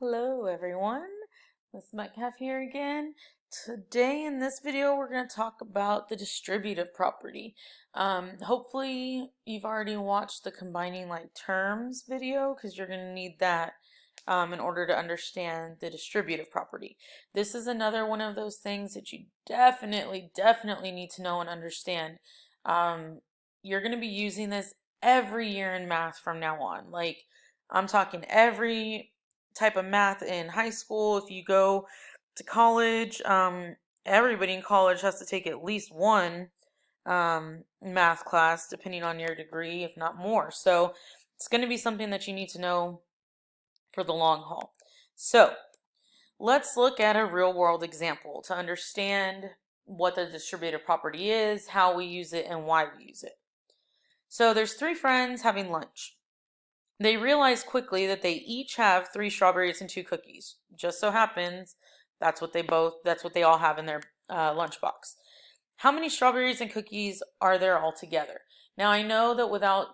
Hello everyone, Miss Metcalf here again. Today in this video we're going to talk about the distributive property. Hopefully you've already watched the combining like terms video because you're going to need that in order to understand the distributive property. This is another one of those things that you definitely need to know and understand. You're going to be using this every year in math from now on. Like I'm talking every type of math in high school. If you go to college, everybody in college has to take at least one math class, depending on your degree, if not more. So it's going to be something that you need to know for the long haul. So let's look at a real world example to understand what the distributive property is, how we use it, and why we use it. So there's three friends having lunch. They realize quickly that they each have 3 strawberries and 2 cookies. Just so happens that's what they all have in their lunchbox. How many strawberries and cookies are there altogether? Now I know that without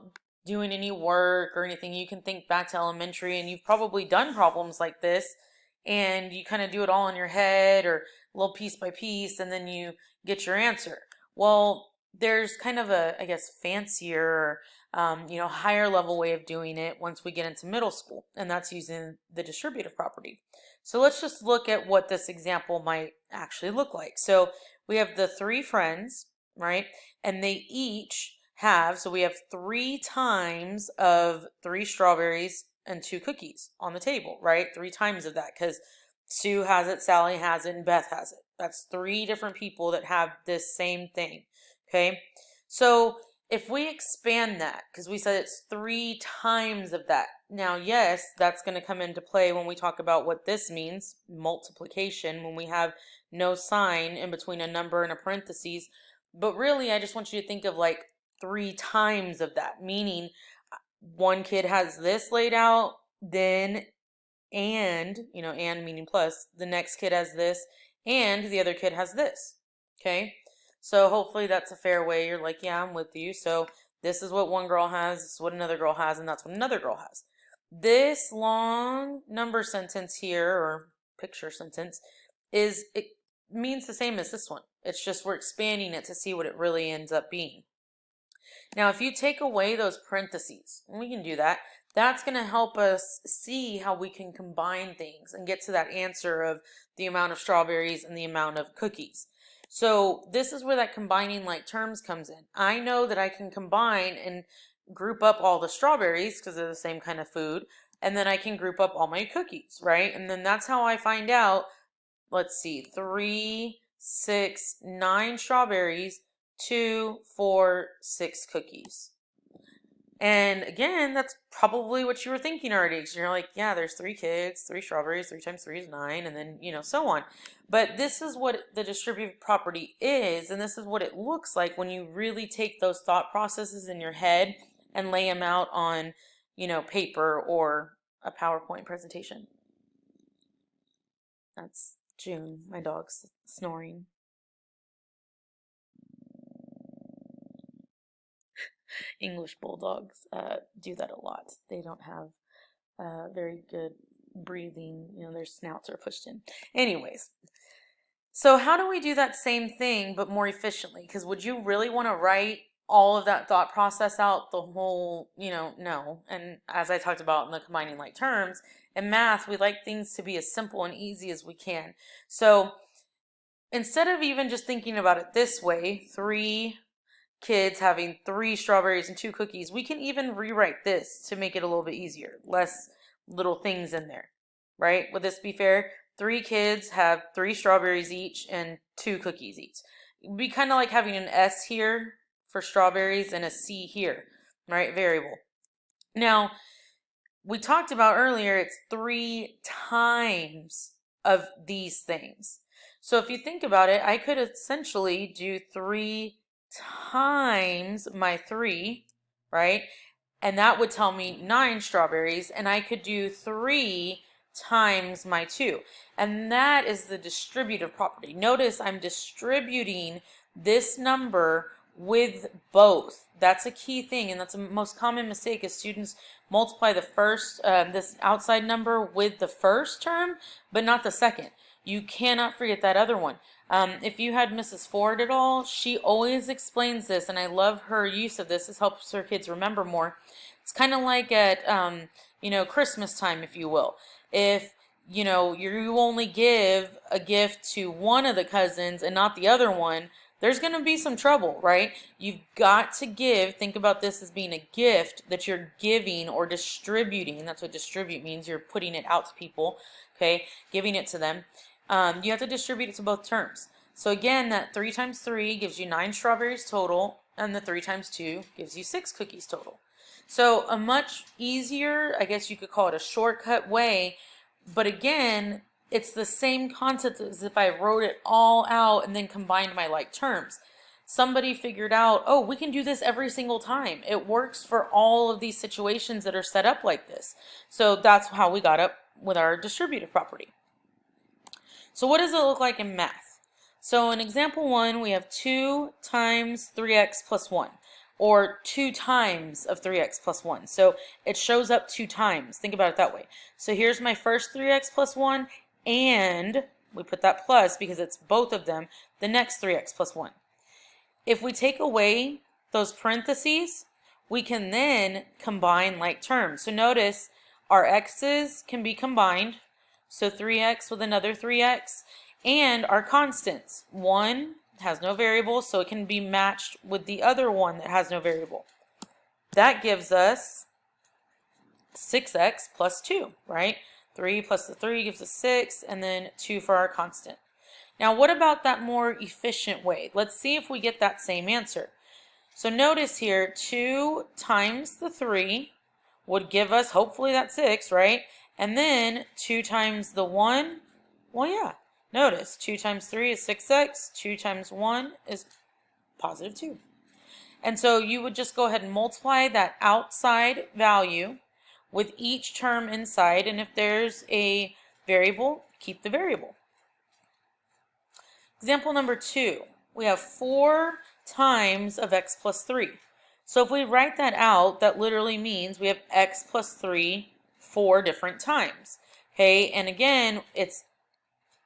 doing any work or anything, you can think back to elementary and you've probably done problems like this and you kind of do it all in your head or a little piece by piece and then you get your answer. Well, there's kind of a, I guess, fancier, higher level way of doing it once we get into middle school, and that's using the distributive property. So let's just look at what this example might actually look like. So we have the 3 friends, right? And they each have, so we have 3 times of 3 strawberries and 2 cookies on the table, right? 3 times of that because Sue has it, Sally has it, and Beth has it. That's 3 different people that have this same thing. Okay, so if we expand that, because we said it's 3 times of that. Now, yes, that's going to come into play when we talk about what this means, multiplication, when we have no sign in between a number and a parentheses. But really, I just want you to think of like 3 times of that, meaning one kid has this laid out, then and meaning plus, the next kid has this, and the other kid has this. Okay, so hopefully that's a fair way. You're like, yeah, I'm with you. So this is what one girl has, this is what another girl has, and that's what another girl has. This long number sentence here, or picture sentence, it means the same as this one. It's just we're expanding it to see what it really ends up being. Now, if you take away those parentheses, and we can do that, that's going to help us see how we can combine things and get to that answer of the amount of strawberries and the amount of cookies. So this is where that combining like terms comes in. I know that I can combine and group up all the strawberries because they're the same kind of food, and then I can group up all my cookies, right? And then that's how I find out, let's see, 3, 6, 9 strawberries, 2, 4, 6 cookies. And again, that's probably what you were thinking already. Because you're like, yeah, there's 3 kids, 3 strawberries, 3 times 3 is 9, and then, so on. But this is what the distributive property is, and this is what it looks like when you really take those thought processes in your head and lay them out on, paper or a PowerPoint presentation. That's June, my dog's snoring. English bulldogs do that a lot. They don't have very good breathing, their snouts are pushed in. Anyways, so how do we do that same thing but more efficiently? Because would you really want to write all of that thought process out, the whole, no. And as I talked about in the combining like terms, in math, we like things to be as simple and easy as we can. So instead of even just thinking about it this way, 3 kids having 3 strawberries and 2 cookies, we can even rewrite this to make it a little bit easier. Less little things in there, right? Would this be fair? 3 kids have 3 strawberries each and 2 cookies each. It'd be kind of like having an S here for strawberries and a C here, right? Variable. Now, we talked about earlier, it's 3 times of these things. So if you think about it, I could essentially do 3 times my 3, right? And that would tell me 9 strawberries, and I could do 3 times my 2. And that is the distributive property. Notice I'm distributing this number with both. That's a key thing, and that's the most common mistake is students multiply the first, this outside number with the first term, but not the second. You cannot forget that other one. If you had Mrs. Ford at all, she always explains this, and I love her use of this. This helps her kids remember more. It's kind of like at, Christmas time, if you will. If you only give a gift to one of the cousins and not the other one, there's going to be some trouble, right? You've got to give. Think about this as being a gift that you're giving or distributing. That's what distribute means. You're putting it out to people, okay? Giving it to them. You have to distribute it to both terms. So again, that 3 times 3 gives you 9 strawberries total, and the 3 times 2 gives you 6 cookies total. So a much easier, I guess you could call it a shortcut way, but again, it's the same concept as if I wrote it all out and then combined my like terms. Somebody figured out, oh, we can do this every single time. It works for all of these situations that are set up like this. So that's how we got up with our distributive property. So what does it look like in math? So in example 1, we have 2 times 3x plus 1. Or 2 times of 3x plus 1. So it shows up 2 times. Think about it that way. So here's my first 3x plus 1, and we put that plus because it's both of them, the next 3x plus 1. If we take away those parentheses, we can then combine like terms. So notice our x's can be combined. So 3x with another 3x. And our constants. 1 has no variable, so it can be matched with the other one that has no variable. That gives us 6x plus 2, right? 3 plus the 3 gives us 6, and then 2 for our constant. Now, what about that more efficient way? Let's see if we get that same answer. So notice here, 2 times the 3 would give us, hopefully that 6, right? And then 2 times the 1, well, yeah. Notice 2 times 3 is 6x, 2 times 1 is positive 2. And so you would just go ahead and multiply that outside value with each term inside, and if there's a variable, keep the variable. Example number 2, we have 4 times of x plus 3. So if we write that out, that literally means we have x plus 3 4 different times. Okay, and again, it's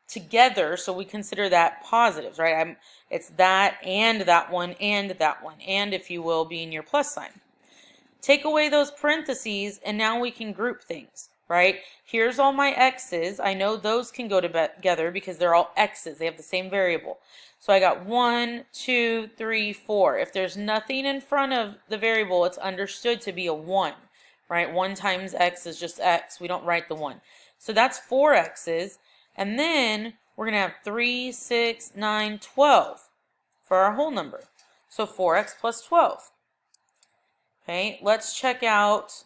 together, so we consider that positives, right? It's that and that one, and if you will, being your plus sign. Take away those parentheses, and now we can group things, right? Here's all my x's. I know those can go together because they're all x's. They have the same variable. So I got 1, 2, 3, 4. If there's nothing in front of the variable, it's understood to be a 1, right? 1 times x is just x. We don't write the 1. So that's 4 x's. And then we're going to have 3, 6, 9, 12 for our whole number. So 4x plus 12. Okay, let's check out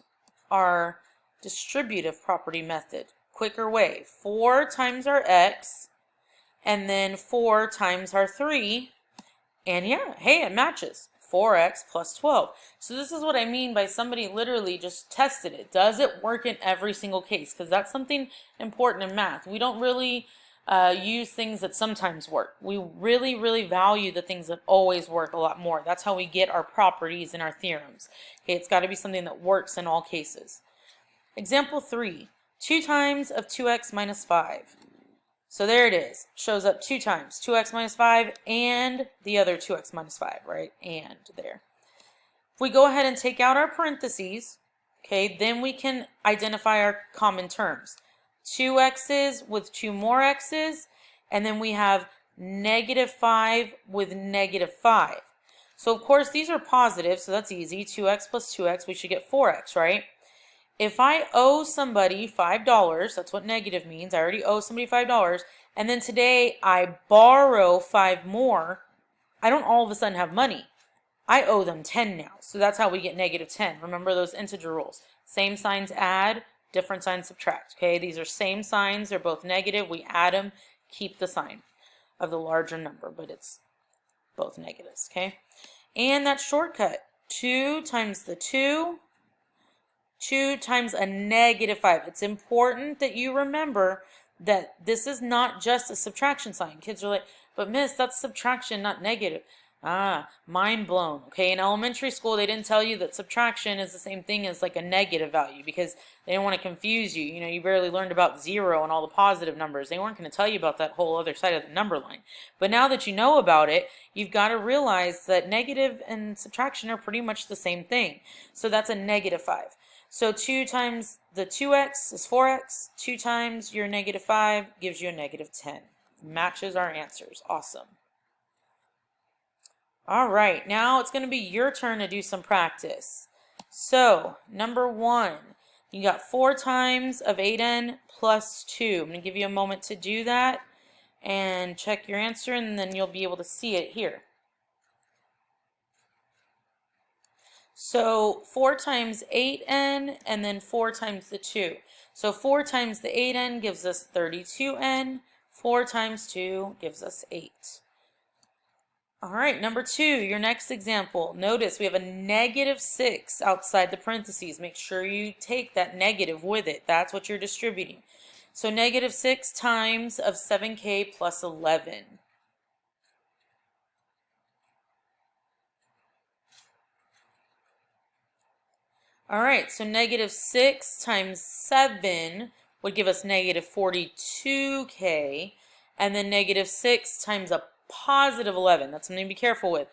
our distributive property method. Quicker way. 4 times our x, and then 4 times our 3. And yeah, hey, it matches. 4x plus 12. So this is what I mean by somebody literally just tested it. Does it work in every single case? Because that's something important in math. We don't really use things that sometimes work. We really, really value the things that always work a lot more. That's how we get our properties and our theorems. Okay, it's got to be something that works in all cases. Example 3, 2 times of 2x minus 5. So there it is. Shows up 2 times. 2x minus 5 and the other 2x minus 5, right? And there. If we go ahead and take out our parentheses, okay, then we can identify our common terms. 2 x's with 2 more x's, and then we have negative 5 with negative 5. So of course these are positive, so that's easy. 2x plus 2x, we should get 4x, right? If I owe somebody $5, that's what negative means. I already owe somebody $5, and then today I borrow 5 more, I don't all of a sudden have money. I owe them 10 now, so that's how we get negative 10. Remember those integer rules. Same signs add, different signs subtract. Okay, these are same signs. They're both negative. We add them, keep the sign of the larger number, but it's both negatives. Okay, and that shortcut, 2 times the 2. 2 times a negative 5. It's important that you remember that this is not just a subtraction sign. Kids are like, but miss, that's subtraction, not negative. Ah, mind blown. Okay, in elementary school, they didn't tell you that subtraction is the same thing as like a negative value because they didn't want to confuse you. You know, you barely learned about zero and all the positive numbers. They weren't going to tell you about that whole other side of the number line. But now that you know about it, you've got to realize that negative and subtraction are pretty much the same thing. So that's a negative 5. So 2 times the 2x is 4x. 2 times your negative 5 gives you a negative 10. Matches our answers. Awesome. All right, now it's going to be your turn to do some practice. So, number 1, you got 4 times of 8n plus 2. I'm going to give you a moment to do that and check your answer, and then you'll be able to see it here. So 4 times 8n and then 4 times the 2. So 4 times the 8n gives us 32n. 4 times 2 gives us 8. All right, number 2, your next example. Notice we have a negative 6 outside the parentheses. Make sure you take that negative with it. That's what you're distributing. So negative 6 times of 7k plus 11. All right, so negative 6 times 7 would give us negative 42k. And then negative 6 times a positive 11. That's something to be careful with.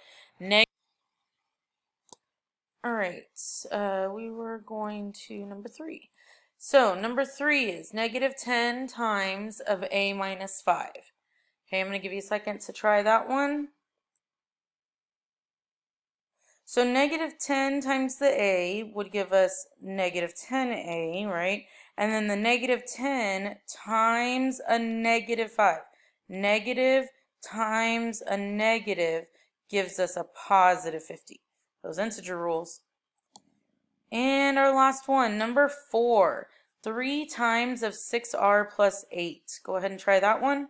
All right, we were going to number 3. So number 3 is negative 10 times of a minus 5. Okay, I'm going to give you a second to try that one. So negative 10 times the a would give us negative 10a, right? And then the negative 10 times a negative 5. Negative times a negative gives us a positive 50. Those integer rules. And our last one, number 4. 3 times of 6r plus 8. Go ahead and try that one.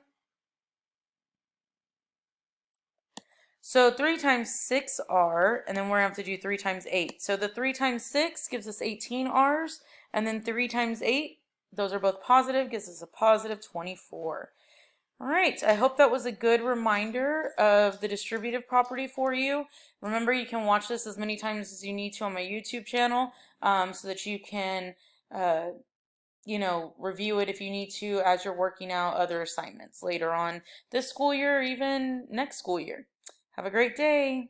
So 3 times 6r, and then we're going to have to do 3 times 8. So the 3 times 6 gives us 18 r's, and then 3 times 8, those are both positive, gives us a positive 24. All right, I hope that was a good reminder of the distributive property for you. Remember, you can watch this as many times as you need to on my YouTube channel so that you can, review it if you need to as you're working out other assignments later on this school year or even next school year. Have a great day.